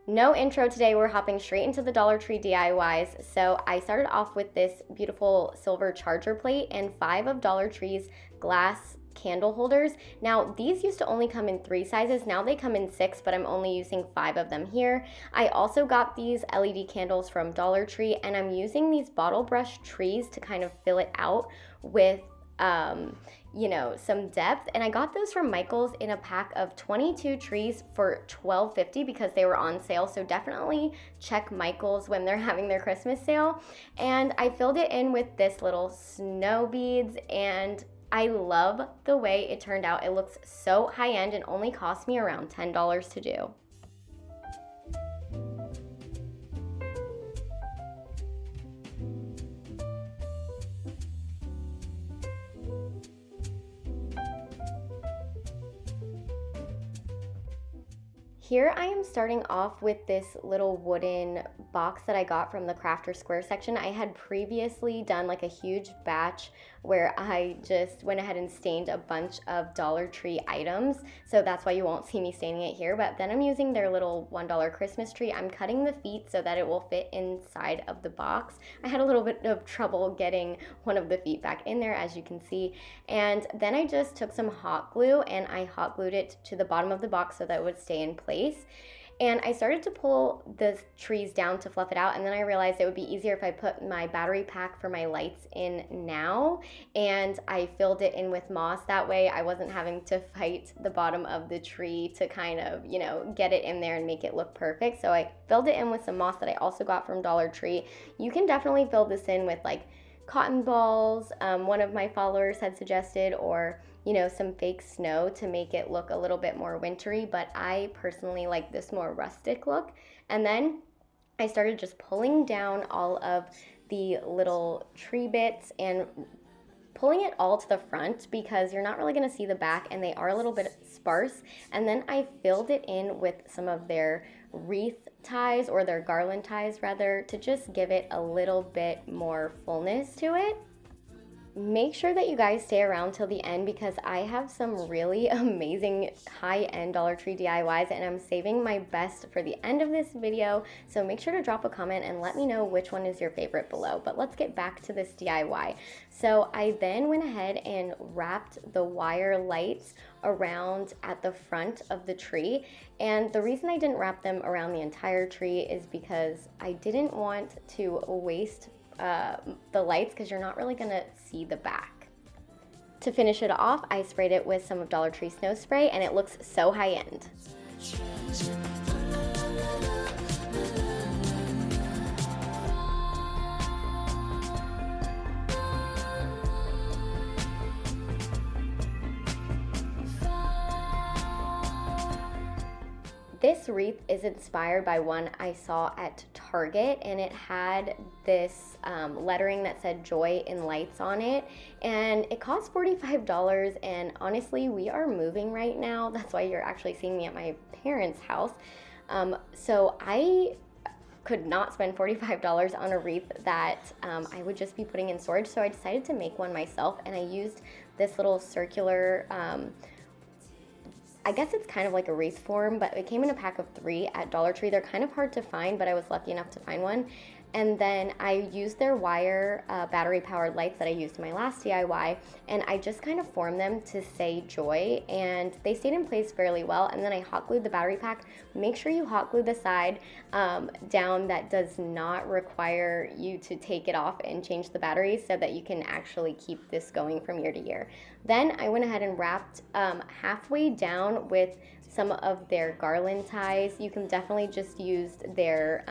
No intro today, we're hopping straight into the Dollar Tree DIYs. So I started off with this beautiful silver charger plate and 5 of Dollar Tree's glass candle holders. Now these used to only come in 3 sizes, now they come in 6, but I'm only using 5 of them here. I also got these LED candles from Dollar Tree, and I'm using these bottle brush trees to kind of fill it out with some depth. And I got those from Michael's in a pack of 22 trees for $12.50 because they were on sale. So definitely check Michael's when they're having their Christmas sale. And I filled it in with this little snow beads, and I love the way it turned out. It looks so high end and only cost me around $10 to do. Here I am starting off with this little wooden box that I got from the Crafter Square section. I had previously done like a huge batch where I just went ahead and stained a bunch of Dollar Tree items. So that's why you won't see me staining it here. But then I'm using their little $1 Christmas tree. I'm cutting the feet so that it will fit inside of the box. I had a little bit of trouble getting one of the feet back in there, as you can see. And then I just took some hot glue and I hot glued it to the bottom of the box so that it would stay in place. And I started to pull the trees down to fluff it out, and then I realized it would be easier if I put my battery pack for my lights in now, and I filled it in with moss. That way I wasn't having to fight the bottom of the tree to kind of, get it in there and make it look perfect. So I filled it in with some moss that I also got from Dollar Tree. You can definitely fill this in with like cotton balls, one of my followers had suggested, or some fake snow to make it look a little bit more wintry, but I personally like this more rustic look. And then I started just pulling down all of the little tree bits and pulling it all to the front because you're not really going to see the back and they are a little bit sparse. And then I filled it in with some of their wreath ties, or their garland ties rather, to just give it a little bit more fullness to it. Make sure that you guys stay around till the end because I have some really amazing high-end Dollar Tree DIYs, and I'm saving my best for the end of this video. So make sure to drop a comment and let me know which one is your favorite below. But let's get back to this DIY. So I then went ahead and wrapped the wire lights around at the front of the tree. And the reason I didn't wrap them around the entire tree is because I didn't want to waste the lights because you're not really gonna see the back. To finish it off, I sprayed it with some of Dollar Tree Snow Spray, and it looks so high end. This wreath is inspired by one I saw at Target, and it had this lettering that said joy in lights on it, and it cost $45. And honestly, we are moving right now. That's why you're actually seeing me at my parents' house. So I could not spend $45 on a wreath that I would just be putting in storage. So I decided to make one myself, and I used this little circular I guess it's kind of like a wreath form, but it came in a pack of 3 at Dollar Tree. They're kind of hard to find, but I was lucky enough to find one. And then I used their wire battery-powered lights that I used in my last DIY, and I just kind of formed them to say joy, and they stayed in place fairly well. And then I hot glued the battery pack. Make sure you hot glue the side down that does not require you to take it off and change the batteries, so that you can actually keep this going from year to year. Then I went ahead and wrapped halfway down with some of their garland ties. You can definitely just use their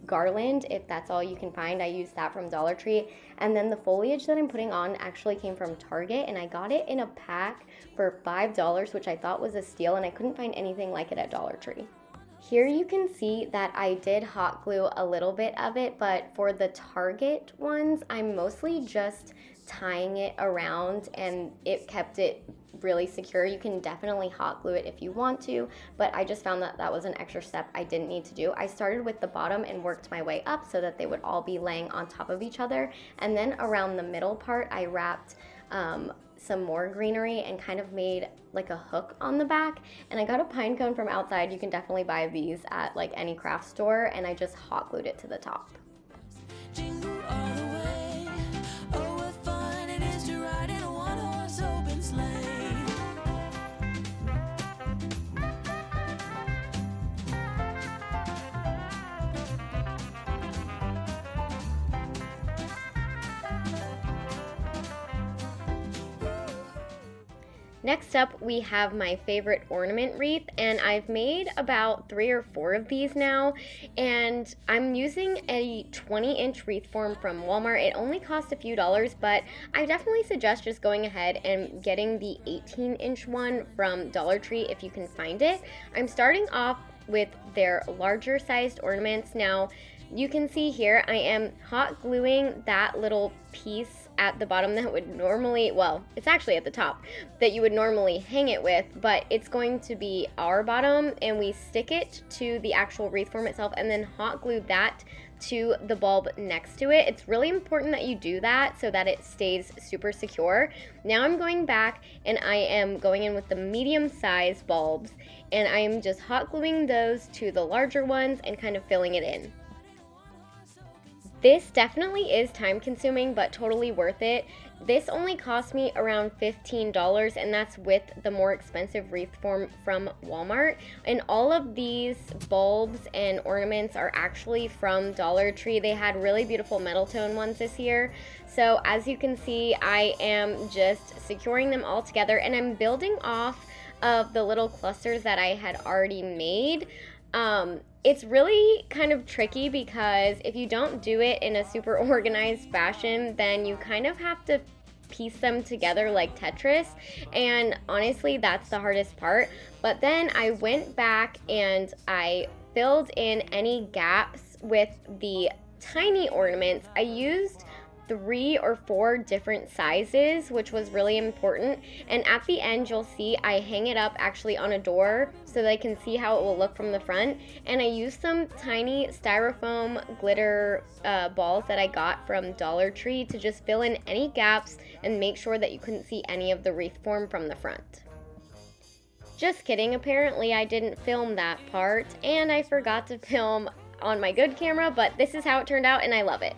garland if that's all you can find. I used that from Dollar Tree. And then the foliage that I'm putting on actually came from Target, and I got it in a pack for $5, which I thought was a steal, and I couldn't find anything like it at Dollar Tree. Here you can see that I did hot glue a little bit of it, but for the Target ones, I'm mostly just tying it around, and it kept it really secure. You can definitely hot glue it if you want to, but I just found that that was an extra step I didn't need to do. I started with the bottom and worked my way up so that they would all be laying on top of each other, and then around the middle part I wrapped some more greenery and kind of made like a hook on the back. And I got a pine cone from outside. You can definitely buy these at like any craft store, and I just hot glued it to the top. Jingle all the way. Oh, what fun it is to ride in a one-horse open sleigh. Next up, we have my favorite ornament wreath, and I've made about 3 or 4 of these now, and I'm using a 20-inch wreath form from Walmart. It only cost a few dollars, but I definitely suggest just going ahead and getting the 18-inch one from Dollar Tree if you can find it. I'm starting off with their larger sized ornaments. Now, you can see here I am hot gluing that little piece at the bottom that would normally, well, it's actually at the top, that you would normally hang it with, but it's going to be our bottom, and we stick it to the actual wreath form itself and then hot glue that to the bulb next to it. It's really important that you do that so that it stays super secure. Now I'm going back and I am going in with the medium size bulbs, and I am just hot gluing those to the larger ones and kind of filling it in. This definitely is time consuming, but totally worth it. This only cost me around $15, and that's with the more expensive wreath form from Walmart. And all of these bulbs and ornaments are actually from Dollar Tree. They had really beautiful metal tone ones this year. So as you can see, I am just securing them all together, and I'm building off of the little clusters that I had already made. It's really kind of tricky because if you don't do it in a super organized fashion, then you kind of have to piece them together like Tetris, and honestly that's the hardest part. But then I went back and I filled in any gaps with the tiny ornaments. I used 3 or 4 different sizes, which was really important. And at the end, you'll see I hang it up actually on a door so that I can see how it will look from the front. And I used some tiny styrofoam glitter balls that I got from Dollar Tree to just fill in any gaps and make sure that you couldn't see any of the wreath form from the front. Just kidding, apparently I didn't film that part, and I forgot to film on my good camera, but this is how it turned out and I love it.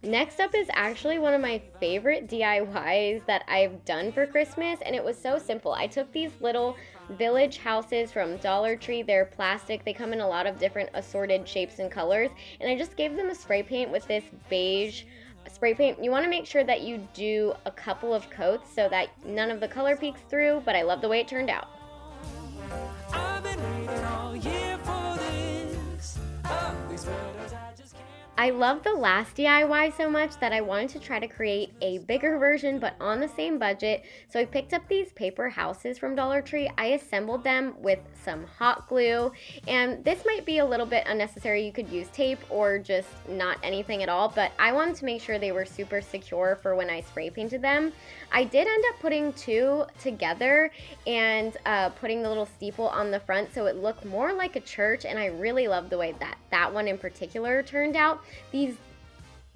Next up is actually one of my favorite DIYs that I've done for Christmas, and it was so simple. I took these little village houses from Dollar Tree. They're plastic. They come in a lot of different assorted shapes and colors, and I just gave them a spray paint with this beige spray paint. You want to make sure that you do a couple of coats so that none of the color peeks through, but I love the way it turned out. I've been waiting all year for this. These photos I just can't. I love the last DIY so much that I wanted to try to create a bigger version but on the same budget. So I picked up these paper houses from Dollar Tree. I assembled them with some hot glue, and this might be a little bit unnecessary. You could use tape or just not anything at all, but I wanted to make sure they were super secure for when I spray painted them. I did end up putting 2 together and putting the little steeple on the front so it looked more like a church, and I really love the way that one in particular turned out. These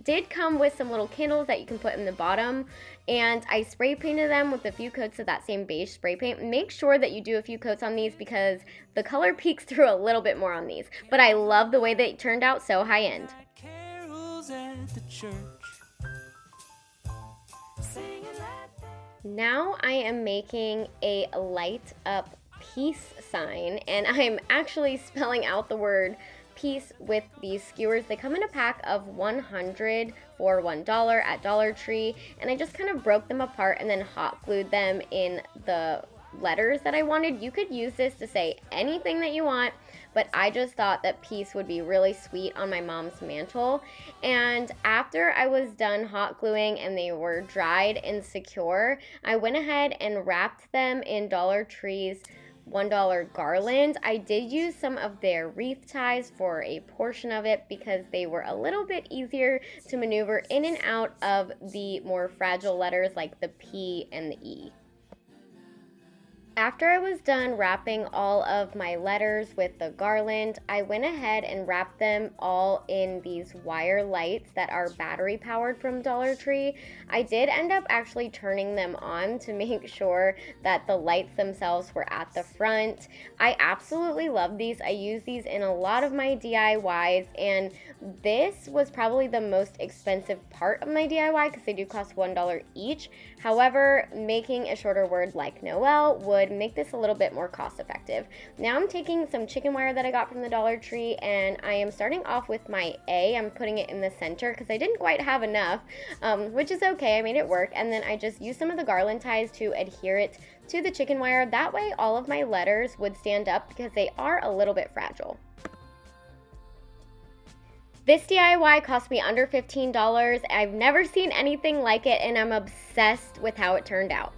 did come with some little candles that you can put in the bottom, and I spray painted them with a few coats of that same beige spray paint. Make sure that you do a few coats on these because the color peeks through a little bit more on these, but I love the way they turned out so high end. Carols at the church. Singing like that. Now I am making a light up peace sign, and I'm actually spelling out the word peace with these skewers. They come in a pack of 100 for $1 at Dollar Tree, and I just kind of broke them apart and then hot glued them in the letters that I wanted. You could use this to say anything that you want, but I just thought that peace would be really sweet on my mom's mantle. And after I was done hot gluing and they were dried and secure, I went ahead and wrapped them in Dollar Tree's $1 garland. I did use some of their wreath ties for a portion of it because they were a little bit easier to maneuver in and out of the more fragile letters like the P and the E. After I was done wrapping all of my letters with the garland, I went ahead and wrapped them all in these wire lights that are battery powered from Dollar Tree. I did end up actually turning them on to make sure that the lights themselves were at the front. I absolutely love these. I use these in a lot of my DIYs, and this was probably the most expensive part of my DIY because they do cost $1 each. However, making a shorter word like Noel would make this a little bit more cost effective. Now I'm taking some chicken wire that I got from the Dollar Tree, and I am starting off with my A. I'm putting it in the center because I didn't quite have enough, which is okay. I made it work, and then I just used some of the garland ties to adhere it to the chicken wire. That way all of my letters would stand up because they are a little bit fragile. This DIY cost me under $15. I've never seen anything like it, and I'm obsessed with how it turned out.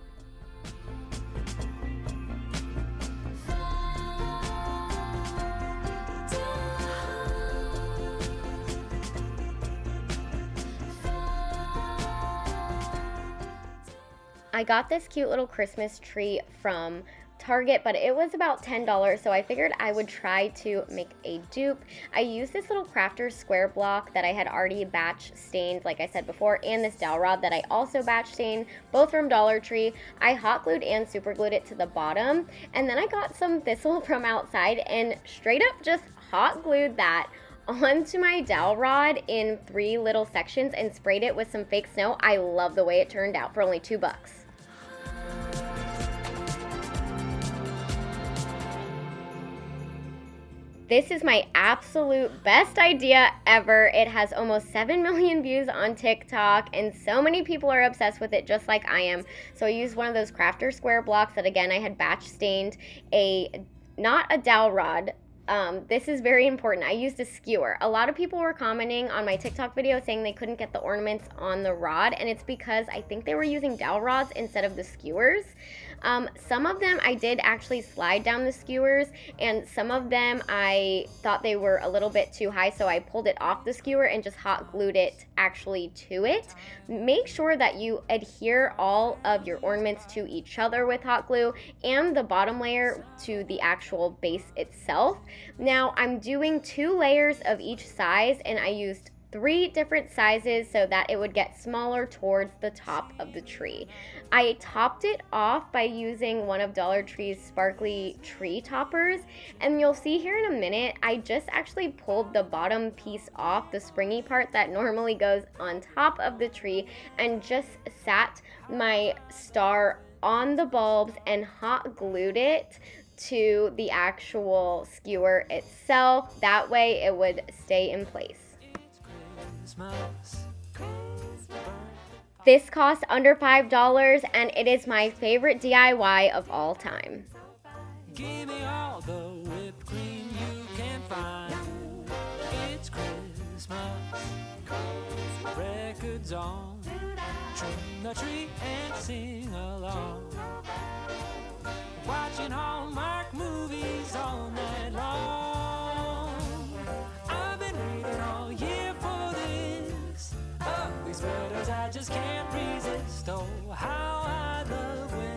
I got this cute little Christmas tree from Target, but it was about $10, so I figured I would try to make a dupe. I used this little crafter square block that I had already batch stained, like I said before, and this dowel rod that I also batch stained, both from Dollar Tree. I hot glued and super glued it to the bottom, and then I got some Thistle from outside and straight up just hot glued that onto my dowel rod in 3 little sections and sprayed it with some fake snow. I love the way it turned out for only $2. This is my absolute best idea ever. It has almost 7 million views on TikTok, and so many people are obsessed with it just like I am. So I used one of those crafter square blocks that, again, I had batch stained, not a dowel rod. This is very important. I used a skewer. A lot of people were commenting on my TikTok video saying they couldn't get the ornaments on the rod, and it's because I think they were using dowel rods instead of the skewers. Some of them I did actually slide down the skewers, and some of them I thought they were a little bit too high, so I pulled it off the skewer and just hot glued it actually to it. Make sure that you adhere all of your ornaments to each other with hot glue and the bottom layer to the actual base itself. Now I'm doing 2 layers of each size, and I used 3 different sizes so that it would get smaller towards the top of the tree. I topped it off by using one of Dollar Tree's sparkly tree toppers, and you'll see here in a minute, I just actually pulled the bottom piece off, the springy part that normally goes on top of the tree, and just sat my star on the bulbs and hot glued it to the actual skewer itself. That way it would stay in place. This cost under $5, and it is my favorite DIY of all time. Give me all the whipped cream you can find. It's Christmas. Records on. Trim the tree and sing along. Watching Hallmark movies all night long. I've been waiting all year for this. Oh, these sweaters I just can't